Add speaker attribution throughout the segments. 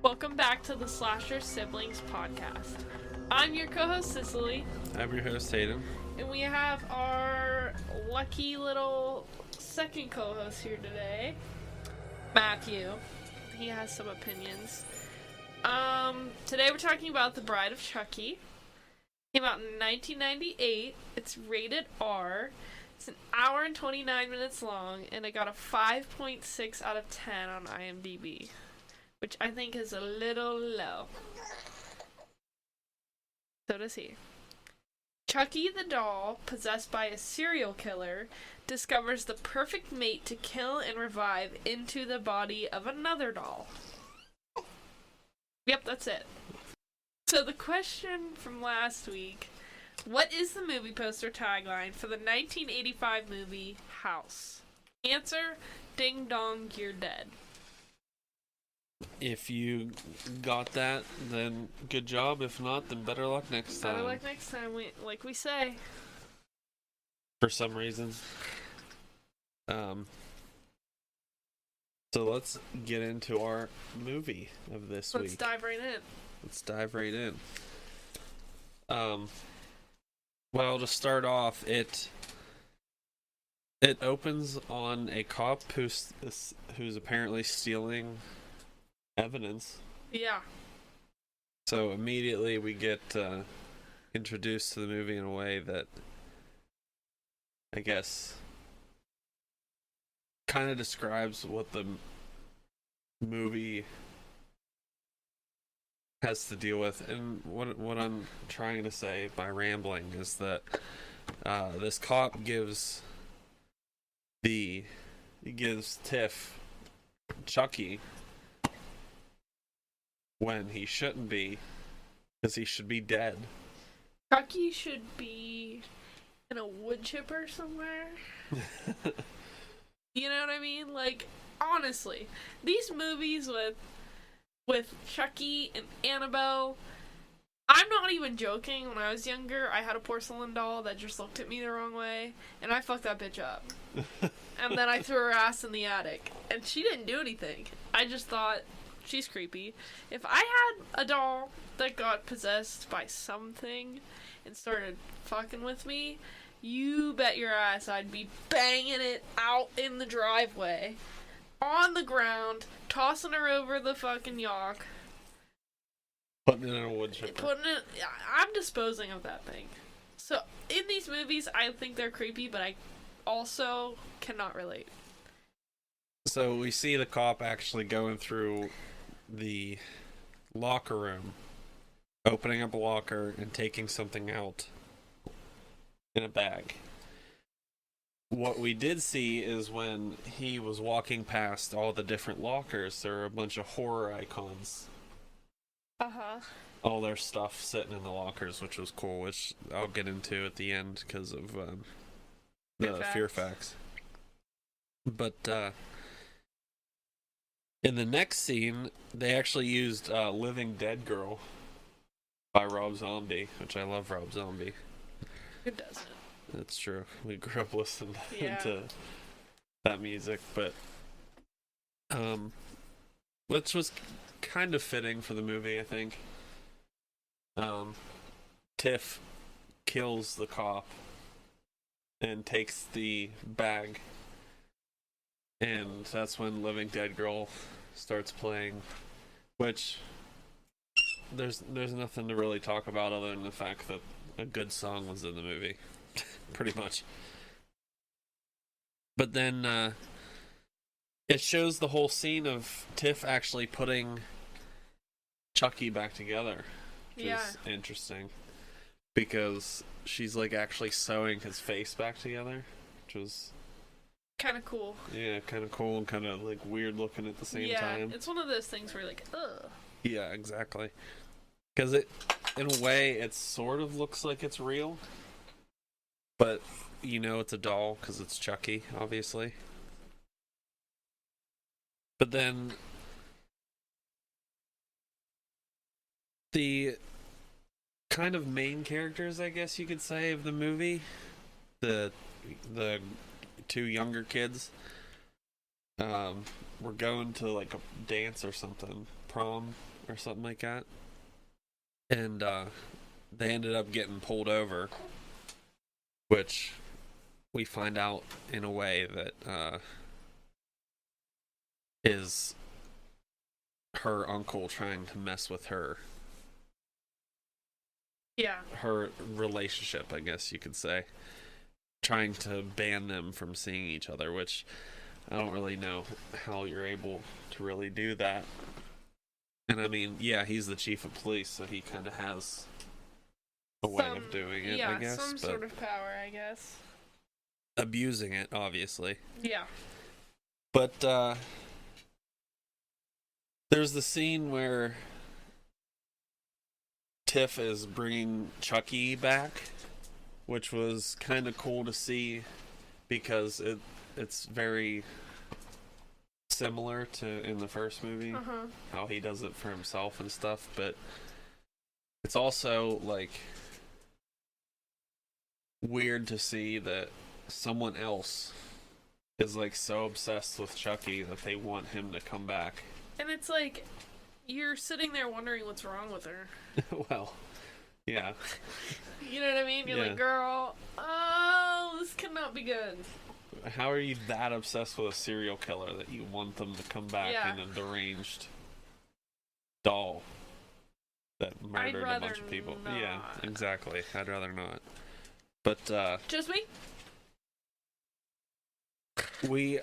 Speaker 1: Welcome back to the Slasher Siblings podcast. I'm your co-host Cicely.
Speaker 2: I'm your host Hayden.
Speaker 1: And we have our lucky little second co-host here today, Matthew. He has some opinions. Today we're talking about The Bride of Chucky. Came out in 1998. It's rated R. It's an hour and 29 minutes long, and it got a 5.6 out of 10 on IMDb, which I think is a little low. So does he. Chucky the doll, possessed by a serial killer, discovers the perfect mate to kill and revive into the body of another doll. Yep, that's it. So the question from last week, what is the movie poster tagline for the 1985 movie House? Answer, ding dong, you're dead.
Speaker 2: If you got that, then good job. If not, then better luck next time.
Speaker 1: Better luck next time, like we say.
Speaker 2: For some reason. So let's get into our movie of this week.
Speaker 1: Let's dive right in.
Speaker 2: Well, to start off, it opens on a cop who's apparently stealing evidence.
Speaker 1: Yeah.
Speaker 2: So immediately we get introduced to the movie in a way that I guess kind of describes what the movie has to deal with. And what I'm trying to say by rambling is that this cop gives Tiff Chucky when he shouldn't be, because he should be dead.
Speaker 1: Chucky should be in a wood chipper somewhere. You know what I mean? Like, honestly, these movies with Chucky and Annabelle, I'm not even joking. When I was younger, I had a porcelain doll that just looked at me the wrong way, and I fucked that bitch up. And then I threw her ass in the attic, and she didn't do anything. I just thought, she's creepy. If I had a doll that got possessed by something and started fucking with me, you bet your ass I'd be banging it out in the driveway, on the ground, tossing her over the fucking yoke.
Speaker 2: Putting it in a wood chipper.
Speaker 1: I'm disposing of that thing. So, in these movies, I think they're creepy, but I also cannot relate.
Speaker 2: So we see the cop actually going through the locker room, opening up a locker and taking something out in a bag. What we did see is when he was walking past all the different lockers, there were a bunch of horror icons.
Speaker 1: Uh-huh.
Speaker 2: All their stuff sitting in the lockers, which was cool, which I'll get into at the end because of the fear facts. But in the next scene, they actually used Living Dead Girl by Rob Zombie, which I love Rob Zombie.
Speaker 1: Who doesn't?
Speaker 2: That's true. We grew up listening
Speaker 1: Yeah.
Speaker 2: to that music, but which was kind of fitting for the movie, I think. Tiff kills the cop and takes the bag, and that's when Living Dead Girl starts playing, which there's nothing to really talk about other than the fact that a good song was in the movie. Pretty much. But then it shows the whole scene of Tiff actually putting Chucky back together, which is interesting, because she's like actually sewing his face back together, which was
Speaker 1: kind of cool.
Speaker 2: Yeah, kind of cool and kind of like weird looking at the same time.
Speaker 1: Yeah, it's one of those things where you're like, ugh.
Speaker 2: Yeah, exactly. Because it, in a way, it sort of looks like it's real, but you know it's a doll because it's Chucky, obviously. But then the kind of main characters, I guess you could say, of the movie, the two younger kids, were going to like a dance or something, prom or something like that. And they ended up getting pulled over, which we find out in a way that is her uncle trying to mess with her.
Speaker 1: Yeah.
Speaker 2: Her relationship, I guess you could say. Trying to ban them from seeing each other, which I don't really know how you're able to really do that. And I mean, yeah, he's the chief of police, so he kind of has a way of doing it, I guess.
Speaker 1: Some sort of power, I guess.
Speaker 2: Abusing it, obviously.
Speaker 1: Yeah.
Speaker 2: But there's the scene where Tiff is bringing Chucky back, which was kind of cool to see because it's very similar to in the first movie, how he does it for himself and stuff, but it's also like weird to see that someone else is like so obsessed with Chucky that they want him to come back.
Speaker 1: And it's like you're sitting there wondering what's wrong with her.
Speaker 2: Well, yeah.
Speaker 1: You know what I mean? You're like, girl, oh, this cannot be good.
Speaker 2: How are you that obsessed with a serial killer that you want them to come back in a deranged doll that murdered a bunch of people?
Speaker 1: Not.
Speaker 2: Yeah, exactly. I'd rather not. But
Speaker 1: just me?
Speaker 2: We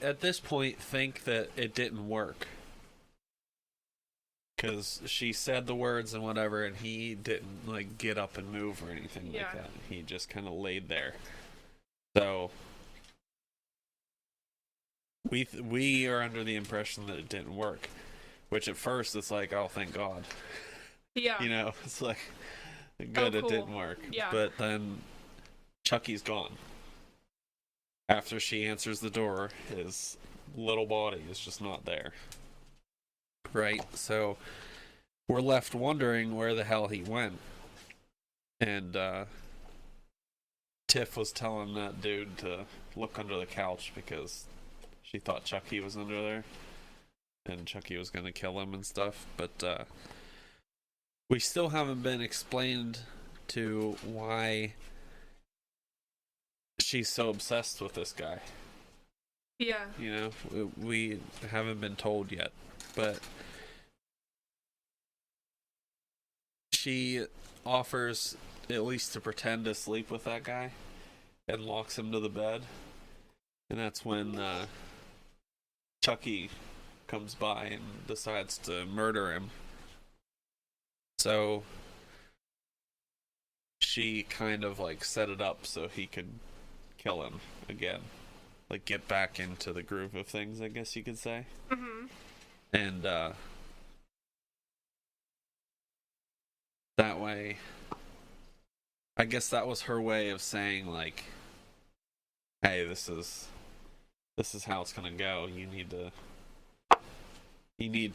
Speaker 2: at this point think that it didn't work. Because she said the words and whatever, and he didn't like get up and move or anything like that. He just kind of laid there. So we are under the impression that it didn't work, which at first it's like, oh, thank God.
Speaker 1: Yeah.
Speaker 2: You know, it's like good,
Speaker 1: cool.
Speaker 2: It didn't work.
Speaker 1: Yeah.
Speaker 2: But then Chucky's gone. After she answers the door, his little body is just not there. Right? So we're left wondering where the hell he went. And Tiff was telling that dude to look under the couch because she thought Chucky was under there. And Chucky was going to kill him and stuff. But we still haven't been explained to why she's so obsessed with this guy.
Speaker 1: Yeah.
Speaker 2: You know, we haven't been told yet. But she offers at least to pretend to sleep with that guy and locks him to the bed. And that's when Chucky comes by and decides to murder him. So she kind of like set it up so he could kill him again. Like get back into the groove of things, I guess you could say.
Speaker 1: Mm-hmm.
Speaker 2: And that way, I guess that was her way of saying like, hey, this is how it's gonna go. You need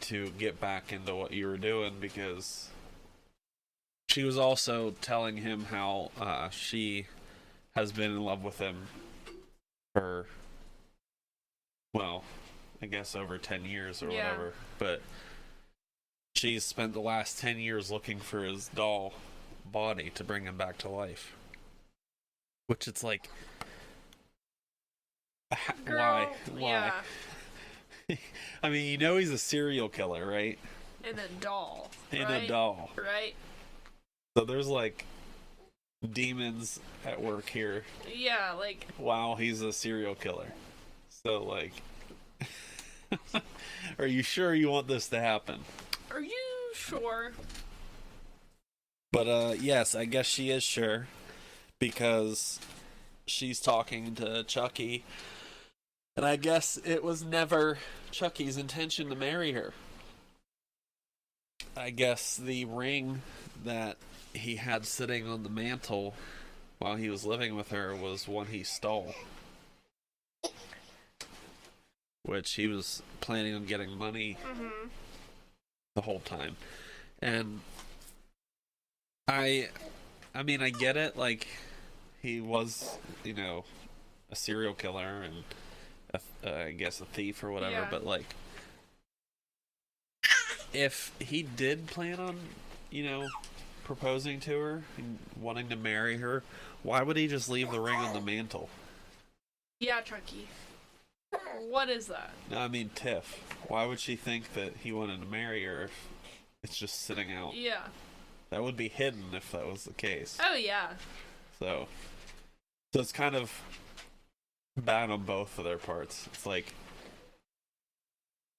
Speaker 2: to get back into what you were doing, because she was also telling him how she has been in love with him for, well, I guess over 10 years or whatever. But she's spent the last 10 years looking for his doll body to bring him back to life. Which it's like,
Speaker 1: Girl,
Speaker 2: why?
Speaker 1: Yeah.
Speaker 2: I mean, you know he's a serial killer, right?
Speaker 1: And a doll.
Speaker 2: A doll.
Speaker 1: Right.
Speaker 2: So there's like demons at work here.
Speaker 1: Yeah, like.
Speaker 2: Wow, he's a serial killer. So like, are you sure you want this to happen?
Speaker 1: Are you sure?
Speaker 2: But yes, I guess she is sure, because she's talking to Chucky, and I guess it was never Chucky's intention to marry her. I guess the ring that he had sitting on the mantle while he was living with her was one he stole, which he was planning on getting money the whole time. And I mean, I get it, like, he was, you know, a serial killer and I guess a thief or whatever, but like, if he did plan on, proposing to her and wanting to marry her, why would he just leave the ring on the mantle?
Speaker 1: Yeah, Chucky. What is that?
Speaker 2: No, I mean Tiff. Why would she think that he wanted to marry her if it's just sitting out?
Speaker 1: Yeah.
Speaker 2: That would be hidden if that was the case.
Speaker 1: Oh, yeah.
Speaker 2: So it's kind of bad on both of their parts. It's like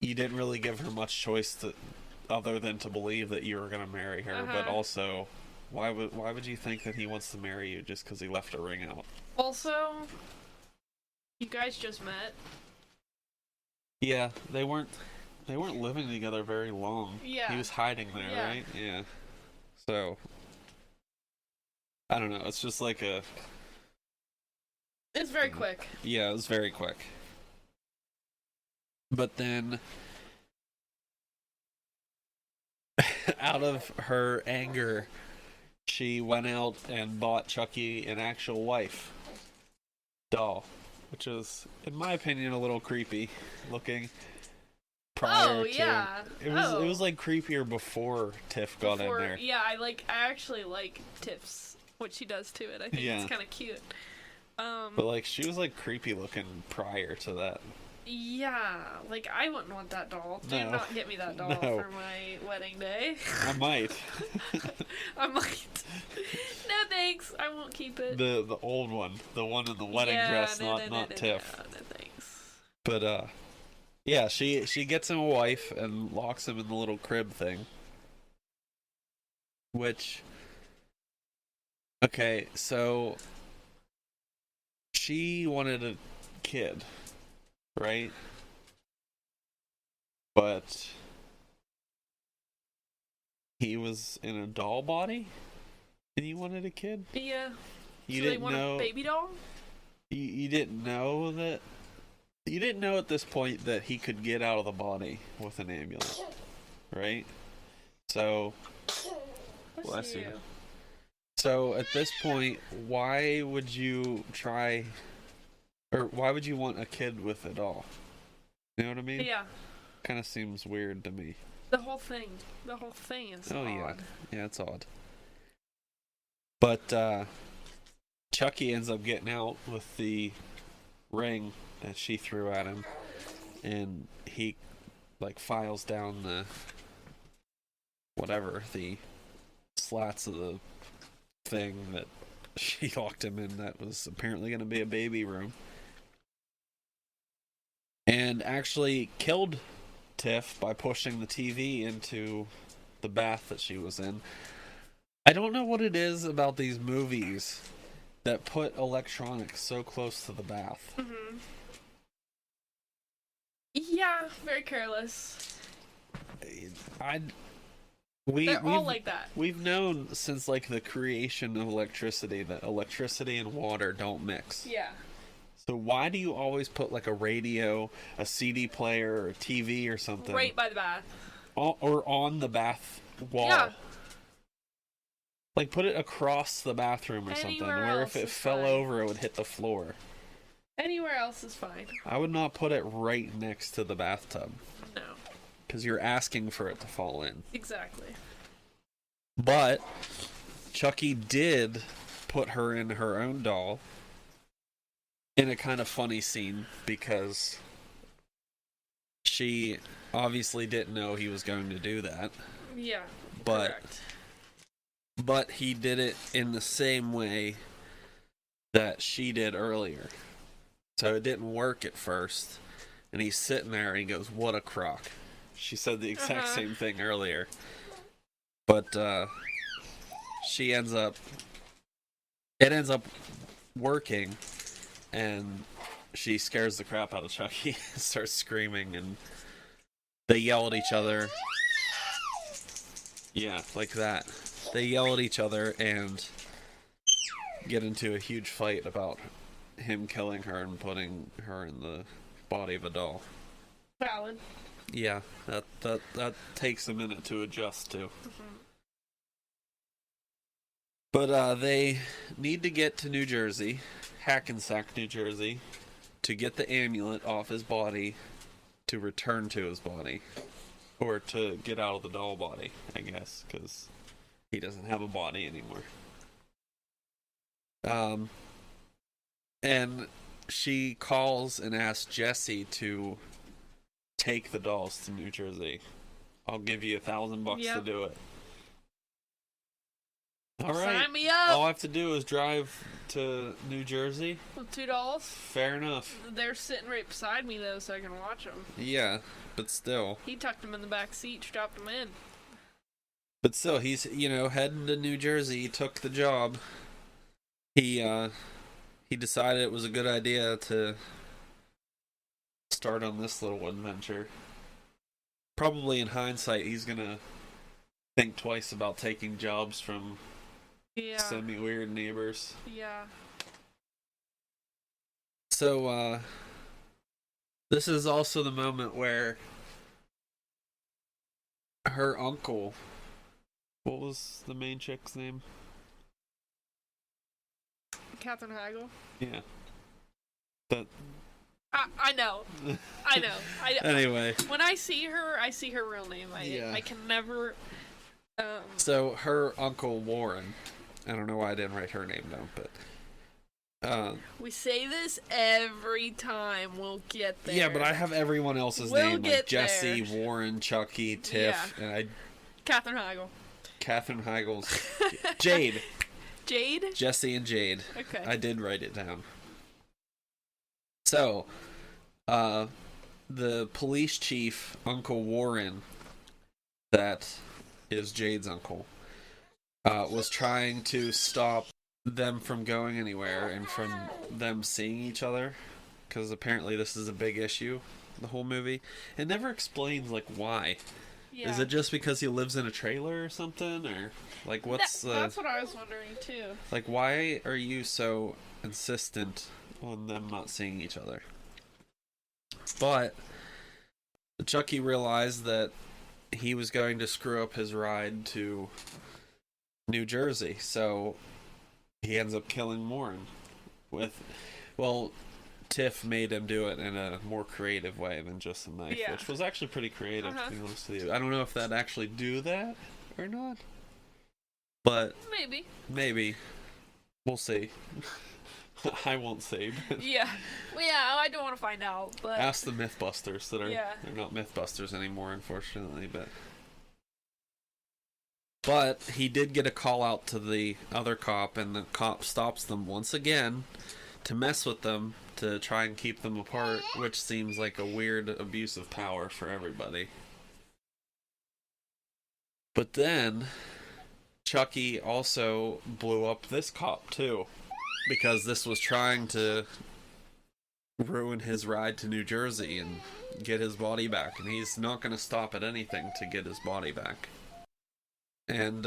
Speaker 2: you didn't really give her much choice other than to believe that you were going to marry her, but also why would you think that he wants to marry you just because he left a ring out?
Speaker 1: Also, you guys just met.
Speaker 2: Yeah, they weren't living together very long.
Speaker 1: Yeah.
Speaker 2: He was hiding there,
Speaker 1: Yeah.
Speaker 2: right? Yeah. So I don't know, it's just like
Speaker 1: It's very quick.
Speaker 2: Yeah, it was very quick. But then out of her anger, she went out and bought Chucky an actual wife doll, which is, in my opinion, a little creepy looking. Prior
Speaker 1: yeah.
Speaker 2: It was like creepier before Tiff got in there.
Speaker 1: Yeah, I actually like Tiff's what she does to it. I think it's kind of cute.
Speaker 2: But like she was like creepy looking prior to that.
Speaker 1: Yeah, like I wouldn't want that doll. Do
Speaker 2: No.
Speaker 1: not get me that doll for my wedding day.
Speaker 2: I might.
Speaker 1: I might. No thanks. I won't keep it.
Speaker 2: The old one, the one in the wedding dress, not Tiff.
Speaker 1: No thanks.
Speaker 2: But yeah, she gets him a wife and locks him in the little crib thing. Which, okay, so she wanted a kid, right? But he was in a doll body, and he wanted a kid.
Speaker 1: Yeah.
Speaker 2: You
Speaker 1: so
Speaker 2: didn't
Speaker 1: they want
Speaker 2: know
Speaker 1: a baby doll?
Speaker 2: You didn't know that. You didn't know at this point that he could get out of the body with an amulet, right? So, bless you. So at this point, why would you try, or why would you want a kid with a doll? You know what I mean?
Speaker 1: Yeah.
Speaker 2: Kind of seems weird to me.
Speaker 1: The whole thing is odd.
Speaker 2: Yeah, it's odd. But Chucky ends up getting out with the ring that she threw at him, and he like files down the slats of the thing that she locked him in that was apparently going to be a baby room, and actually killed Tiff by pushing the TV into the bath that she was in. I don't know what it is about these movies that put electronics so close to the bath.
Speaker 1: Mm-hmm. Yeah, very careless. They're all like that.
Speaker 2: We've known since like the creation of electricity that electricity and water don't mix.
Speaker 1: Yeah.
Speaker 2: So why do you always put like a radio, a CD player, or a TV or something
Speaker 1: right by the bath,
Speaker 2: or on the bath wall?
Speaker 1: Yeah.
Speaker 2: Like put it across the bathroom or something, where if it fell over, it would hit the floor.
Speaker 1: Anywhere else is fine.
Speaker 2: I would not put it right next to the bathtub.
Speaker 1: No.
Speaker 2: Because you're asking for it to fall in.
Speaker 1: Exactly.
Speaker 2: But Chucky did put her in her own doll in a kind of funny scene because she obviously didn't know he was going to do that.
Speaker 1: Yeah.
Speaker 2: Correct. But he did it in the same way that she did earlier. So it didn't work at first. And he's sitting there and he goes, "What a crock." She said the exact same thing earlier. But it ends up working, and she scares the crap out of Chucky and starts screaming, and they yell at each other. Yeah, like that. They yell at each other and get into a huge fight about him killing her and putting her in the body of a doll.
Speaker 1: Valid.
Speaker 2: Yeah, that takes a minute to adjust to.
Speaker 1: Mm-hmm.
Speaker 2: But they need to get to New Jersey, Hackensack, New Jersey, to get the amulet off his body to return to his body. or to get out of the doll body, I guess, because he doesn't have a body anymore. And she calls and asks Jesse to take the dolls to New Jersey. I'll give you $1,000 to do it. All right.
Speaker 1: Sign me up.
Speaker 2: All I have to do is drive to New Jersey.
Speaker 1: With $2.
Speaker 2: Fair enough.
Speaker 1: They're sitting right beside me though, so I can watch them.
Speaker 2: Yeah, but still.
Speaker 1: He tucked them in the back seat, strapped them in.
Speaker 2: But still, he's heading to New Jersey. He took the job. He decided it was a good idea to start on this little adventure. Probably in hindsight, he's gonna think twice about taking jobs from semi-weird neighbors.
Speaker 1: Yeah.
Speaker 2: So, this is also the moment where her uncle, what was the main chick's name?
Speaker 1: Katherine Heigl.
Speaker 2: Yeah. That.
Speaker 1: I know. I know.
Speaker 2: Anyway.
Speaker 1: When I see her real name. I can never.
Speaker 2: So her uncle Warren. I don't know why I didn't write her name down, but.
Speaker 1: We say this every time. We'll get there.
Speaker 2: Yeah, but I have everyone else's name, like Jesse, Warren, Chucky, Tiff, and
Speaker 1: Katherine Heigl.
Speaker 2: Katherine Heigl's Jade.
Speaker 1: Jade?
Speaker 2: Jesse and Jade.
Speaker 1: Okay.
Speaker 2: I did write it down. So, the police chief, Uncle Warren, that is Jade's uncle, was trying to stop them from going anywhere and from them seeing each other, because apparently this is a big issue, the whole movie. It never explains, like, why. Yeah. Is it just because he lives in a trailer or something, or like what's
Speaker 1: that's what I was wondering too.
Speaker 2: Like, why are you so insistent on them not seeing each other? But Chucky realized that he was going to screw up his ride to New Jersey, so he ends up killing Warren with, well, Tiff made him do it in a more creative way than just a knife, which was actually pretty creative, to be honest with you. I don't know if that'd actually do that or not, but maybe. We'll see. I won't say.
Speaker 1: Yeah. Well, yeah, I don't want to find out, but...
Speaker 2: Ask the Mythbusters that are... Yeah. They're not Mythbusters anymore, unfortunately, But he did get a call out to the other cop, and the cop stops them once again to mess with them, to try and keep them apart, which seems like a weird abuse of power for everybody. But then, Chucky also blew up this cop, too, because this was trying to ruin his ride to New Jersey and get his body back, and he's not going to stop at anything to get his body back. And,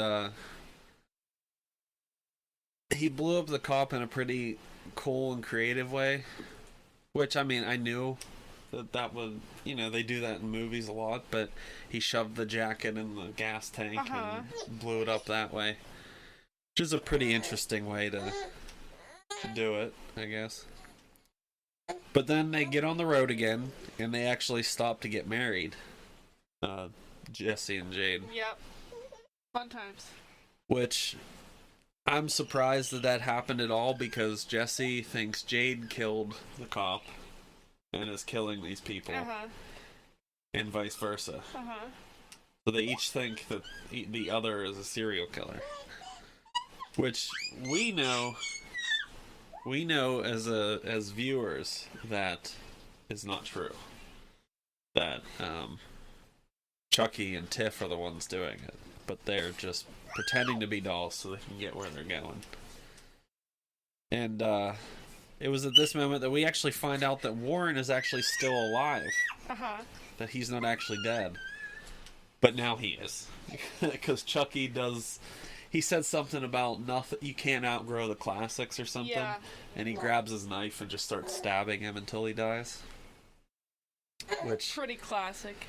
Speaker 2: he blew up the cop in a pretty cool and creative way, which, I mean, I knew that would, they do that in movies a lot, but he shoved the jacket in the gas tank and blew it up that way, which is a pretty interesting way to do it, I guess. But then they get on the road again, and they actually stop to get married, Jesse and Jade.
Speaker 1: Yep. Fun times.
Speaker 2: Which... I'm surprised that happened at all, because Jesse thinks Jade killed the cop and is killing these people, and vice versa. So they each think that the other is a serial killer, which we know as viewers that is not true. That Chucky and Tiff are the ones doing it, but they're just pretending to be dolls so they can get where they're going. And it was at this moment that we actually find out that Warren is actually still alive. That he's not actually dead. But now he is. Because Chucky he said something about nothing, you can't outgrow the classics or something. Yeah. And he grabs his knife and just starts stabbing him until he dies. Which... Pretty classic.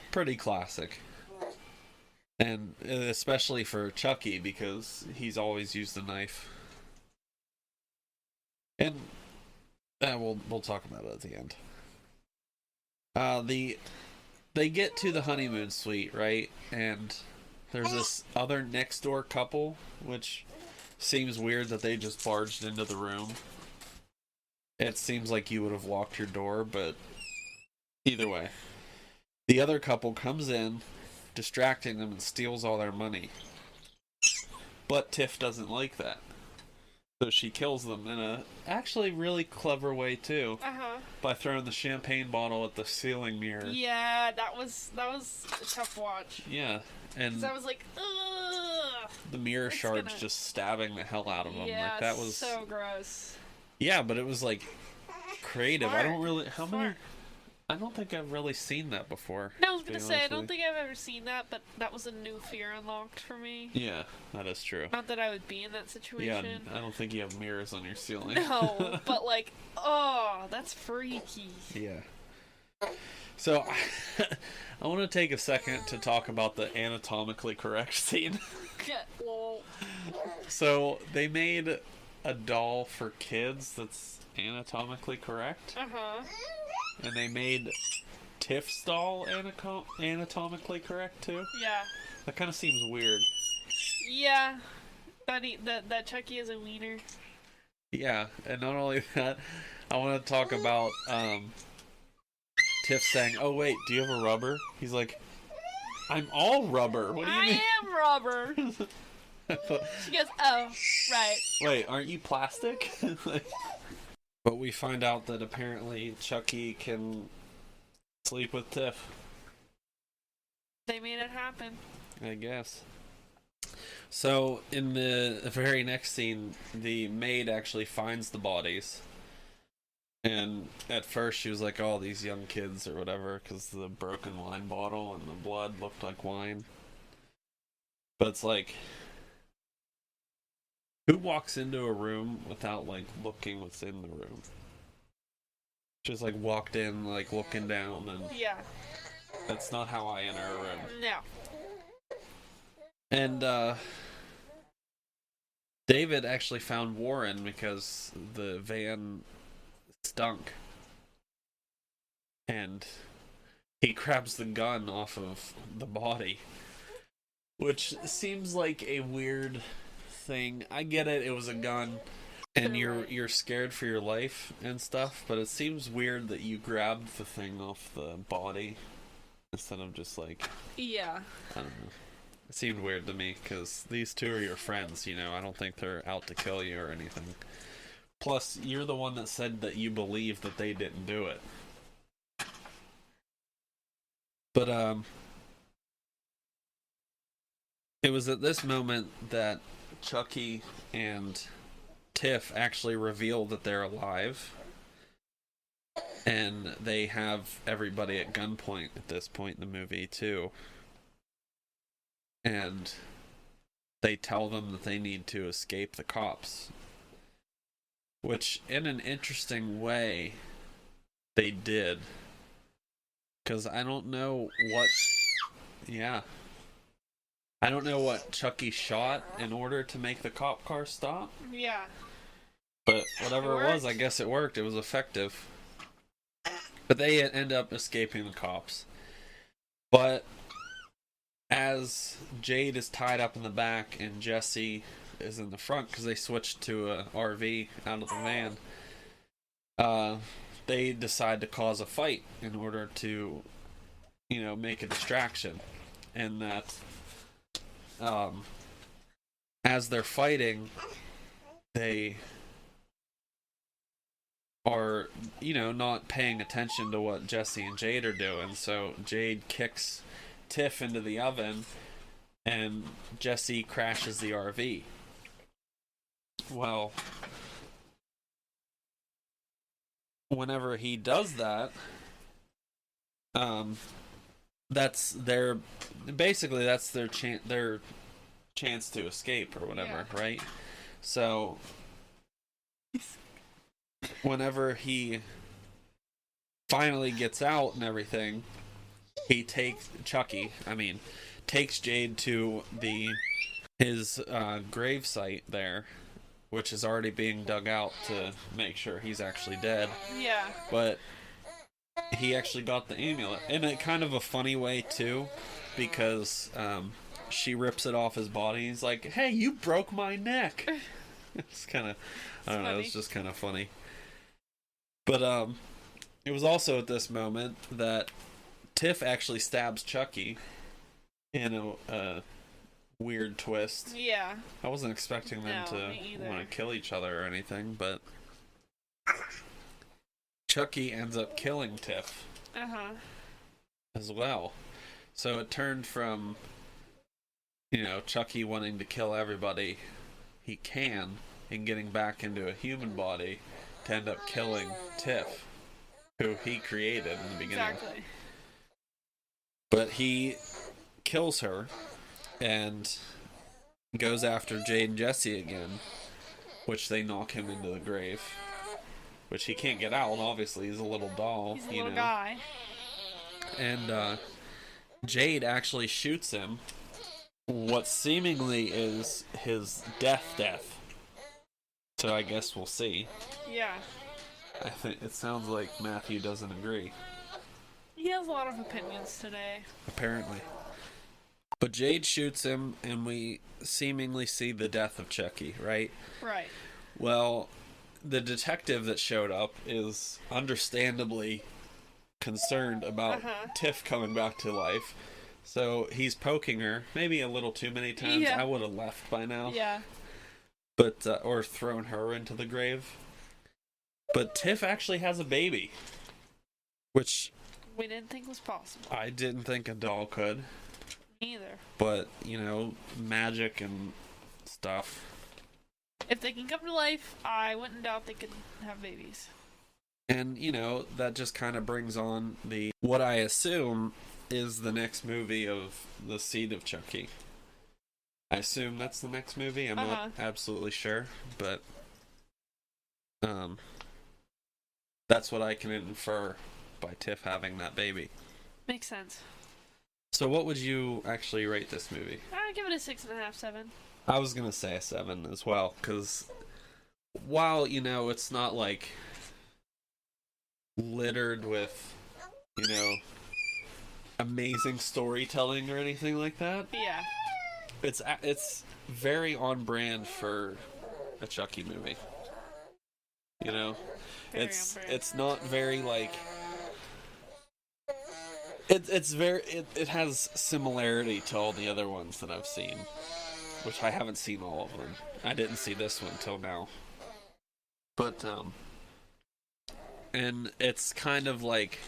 Speaker 2: And especially for Chucky, because he's always used a knife. And we'll talk about it at the end. they get to the honeymoon suite, right? And there's this other next door couple, which seems weird that they just barged into the room. It seems like you would have locked your door, but either way. The other couple comes in, distracting them, and steals all their money. But Tiff doesn't like that. So she kills them in a actually really clever way too. By throwing the champagne bottle at the ceiling mirror.
Speaker 1: Yeah, that was a tough watch.
Speaker 2: Yeah, and
Speaker 1: 'cause I was like, ugh.
Speaker 2: The mirror shards just stabbing the hell out of them.
Speaker 1: Yeah,
Speaker 2: like that was
Speaker 1: so gross.
Speaker 2: Yeah, but it was like creative.
Speaker 1: Smart.
Speaker 2: I don't really
Speaker 1: Smart.
Speaker 2: I don't think I've really seen that before.
Speaker 1: No, I was gonna say I don't think I've ever seen that, but that was a new fear unlocked for me.
Speaker 2: Yeah, that is true.
Speaker 1: Not that I would be in that situation.
Speaker 2: Yeah, I don't think you have mirrors on your ceiling.
Speaker 1: No, but like, oh, that's freaky.
Speaker 2: Yeah. So, I want to take a second to talk about the anatomically correct scene.
Speaker 1: Lol.
Speaker 2: So, they made a doll for kids that's anatomically correct. And they made Tiff's doll anatomically correct too.
Speaker 1: Yeah.
Speaker 2: That kind of seems weird.
Speaker 1: Yeah. That Chucky is a wiener.
Speaker 2: Yeah, and not only that, I want to talk about Tiff saying, "Oh wait, do you have a rubber?" He's like, "I'm all rubber. What do you mean?"
Speaker 1: I am rubber. She goes, "Oh, right."
Speaker 2: Wait, aren't you plastic? But we find out that apparently Chucky can sleep with Tiff.
Speaker 1: They made it happen.
Speaker 2: I guess. So, in the very next scene, the maid actually finds the bodies. And at first she was like, oh, these young kids or whatever, because the broken wine bottle and the blood looked like wine. But it's like, who walks into a room without, like, looking what's in the room? Just, like, walked in, like, looking down, and...
Speaker 1: Yeah.
Speaker 2: That's not how I enter a room.
Speaker 1: No.
Speaker 2: And, David actually found Warren because the van stunk. And he grabs the gun off of the body. Which seems like a weird thing. I get it, it was a gun and you're scared for your life and stuff, but it seems weird that you grabbed the thing off the body instead of just like,
Speaker 1: Yeah.
Speaker 2: I don't know. It seemed weird to me because these two are your friends, you know. I don't think they're out to kill you or anything. Plus, you're the one that said that you believe that they didn't do it. But it was at this moment that Chucky and Tiff actually reveal that they're alive. And they have everybody at gunpoint at this point in the movie, too. And they tell them that they need to escape the cops. Which, in an interesting way, they did. Because I don't know what... Yeah. I don't know what Chucky shot in order to make the cop car stop.
Speaker 1: Yeah.
Speaker 2: But whatever it was, I guess it worked. It was effective. But they end up escaping the cops. But as Jade is tied up in the back and Jesse is in the front because they switched to a RV out of the van, they decide to cause a fight in order to, you know, make a distraction. And that as they're fighting, they are, you know, not paying attention to what Jesse and Jade are doing. So Jade kicks Tiff into the oven and Jesse crashes the RV. Well, whenever he does that, that's their chance to escape or whatever, yeah. Right? So whenever he finally gets out and everything, he takes Jade to his grave site there, which is already being dug out to make sure he's actually dead.
Speaker 1: Yeah.
Speaker 2: But he actually got the amulet in a kind of a funny way too, because she rips it off his body. He's like, "Hey, you broke my neck." It's kind of, I don't know. It's just kind of funny. But it was also at this moment that Tiff actually stabs Chucky in a weird twist.
Speaker 1: Yeah.
Speaker 2: I wasn't expecting them to want to kill each other or anything, but Chucky ends up killing Tiff as well. So it turned from, Chucky wanting to kill everybody he can and getting back into a human body to end up killing Tiff, who he created in the beginning.
Speaker 1: Exactly.
Speaker 2: But he kills her and goes after Jade and Jesse again, which they knock him into the grave, which he can't get out. Obviously, he's a little doll.
Speaker 1: He's a little guy.
Speaker 2: And Jade actually shoots him. What seemingly is his death. So I guess we'll see.
Speaker 1: Yeah.
Speaker 2: I think it sounds like Matthew doesn't agree.
Speaker 1: He has a lot of opinions today.
Speaker 2: Apparently. But Jade shoots him, and we seemingly see the death of Chucky, right?
Speaker 1: Right.
Speaker 2: Well, the detective that showed up is understandably concerned about Tiff coming back to life. So he's poking her, maybe a little too many times.
Speaker 1: Yeah.
Speaker 2: I would have left by now.
Speaker 1: Yeah.
Speaker 2: But or thrown her into the grave. But Tiff actually has a baby, which
Speaker 1: we didn't think was possible.
Speaker 2: I didn't think a doll could.
Speaker 1: Me either.
Speaker 2: But, magic and stuff.
Speaker 1: If they can come to life, I wouldn't doubt they could have babies.
Speaker 2: And, that just kind of brings on what I assume is the next movie of The Seed of Chucky. I assume that's the next movie. I'm not absolutely sure, but that's what I can infer by Tiff having that baby.
Speaker 1: Makes sense.
Speaker 2: So what would you actually rate this movie?
Speaker 1: I'd give it a 6.5, 7.
Speaker 2: I was going to say a 7 as well, because while, it's not like littered with, amazing storytelling or anything like that.
Speaker 1: Yeah.
Speaker 2: It's very on brand for a Chucky movie. It's not very like it has similarity to all the other ones that I've seen, which I haven't seen all of them. I didn't see this one till now. But and it's kind of like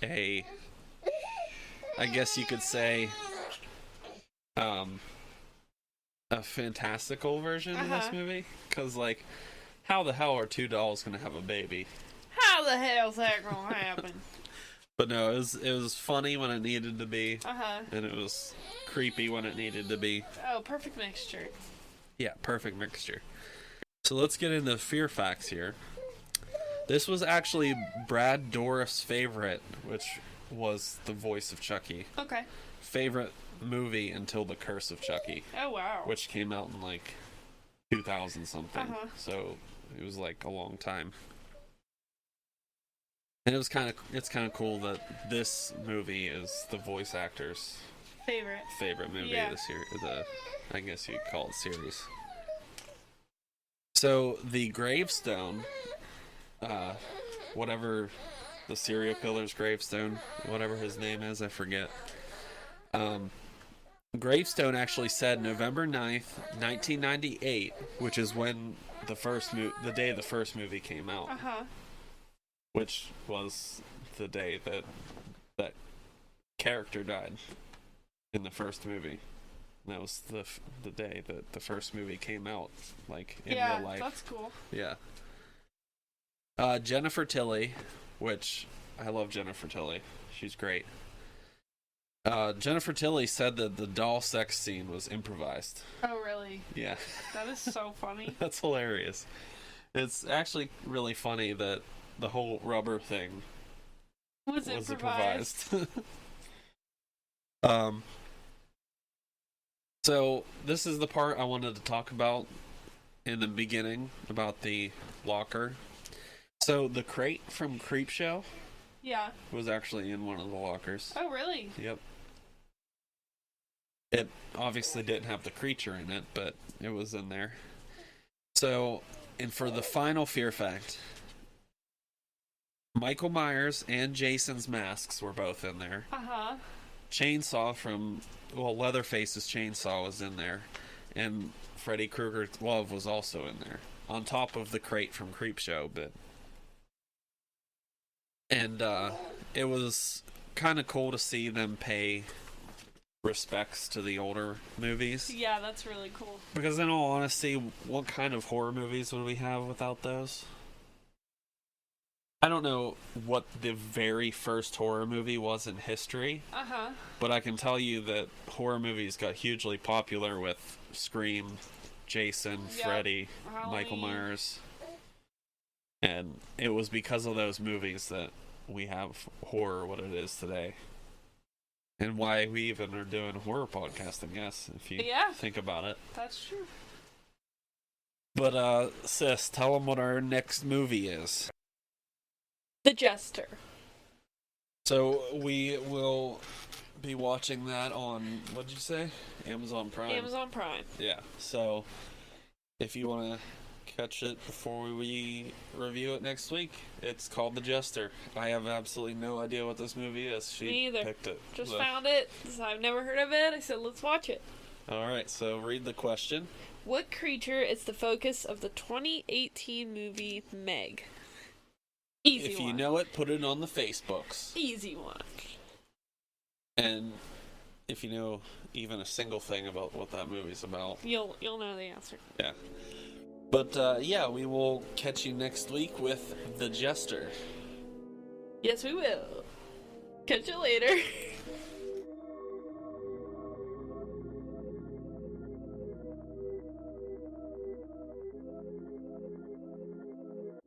Speaker 2: I guess you could say a fantastical version of this movie, because how the hell are two dolls gonna have a baby?
Speaker 1: How the hell's that gonna happen?
Speaker 2: But no, it was funny when it needed to be, and it was creepy when it needed to be.
Speaker 1: Oh, perfect mixture.
Speaker 2: Yeah, perfect mixture. So let's get into fear facts here. This was actually Brad Dourif's favorite, which was the voice of Chucky.
Speaker 1: Okay.
Speaker 2: Favorite movie until The Curse of Chucky.
Speaker 1: Oh, wow.
Speaker 2: Which came out in 2000 something. So it was a long time. And it's kind of cool that this movie is the voice actor's favorite movie of the series. I guess you'd call it series. So the gravestone, whatever the serial killer's gravestone, whatever his name is, I forget. Gravestone actually said November 9th, 1998, which is when the day the first movie came out. Which was the day that character died in the first movie. And that was the day that the first movie came out, in real life.
Speaker 1: Yeah, that's cool.
Speaker 2: Yeah. Jennifer Tilly, which I love Jennifer Tilly. She's great. Jennifer Tilly said that the doll sex scene was improvised.
Speaker 1: Oh, really?
Speaker 2: Yeah.
Speaker 1: That is so funny.
Speaker 2: That's hilarious. It's actually really funny that the whole rubber thing
Speaker 1: was improvised.
Speaker 2: So this is the part I wanted to talk about in the beginning, about the locker. So the crate from Creepshow,
Speaker 1: Yeah.
Speaker 2: was actually in one of the lockers.
Speaker 1: Oh, really?
Speaker 2: Yep. It obviously didn't have the creature in it, but it was in there. So, and for the final fear fact, Michael Myers and Jason's masks were both in there.
Speaker 1: Uh-huh.
Speaker 2: Chainsaw from, well, Leatherface's chainsaw was in there. And Freddy Krueger's glove was also in there. On top of the crate from Creepshow, but... And, it was kind of cool to see them pay respects to the older movies.
Speaker 1: Yeah, that's really cool.
Speaker 2: Because in all honesty, what kind of horror movies would we have without those? I don't know what the very first horror movie was in history.
Speaker 1: Uh-huh.
Speaker 2: But I can tell you that horror movies got hugely popular with Scream, Jason,
Speaker 1: Yep.
Speaker 2: Freddy,
Speaker 1: Halloween.
Speaker 2: Michael Myers. And it was because of those movies that we have horror what it is today. And why we even are doing horror podcasting, yes, if you think about it.
Speaker 1: That's true.
Speaker 2: But, sis, tell them what our next movie is.
Speaker 1: The Jester.
Speaker 2: So, we will be watching that on, what'd you say? Amazon Prime.
Speaker 1: Amazon Prime.
Speaker 2: Yeah, so if you want to catch it before we review it next week, it's called The Jester. I have absolutely no idea what this movie is. She
Speaker 1: Me either.
Speaker 2: picked it.
Speaker 1: Just
Speaker 2: so.
Speaker 1: found it. I've never heard of it. I said, let's watch it.
Speaker 2: Alright, so read the question.
Speaker 1: What creature is the focus of the 2018 movie Meg? Easy
Speaker 2: If
Speaker 1: one.
Speaker 2: you know it, put it on the Facebooks.
Speaker 1: Easy one.
Speaker 2: And if you know even a single thing about what that movie's about,
Speaker 1: You'll know the answer.
Speaker 2: yeah. But, yeah, we will catch you next week with The Jester.
Speaker 1: Yes, we will. Catch you later.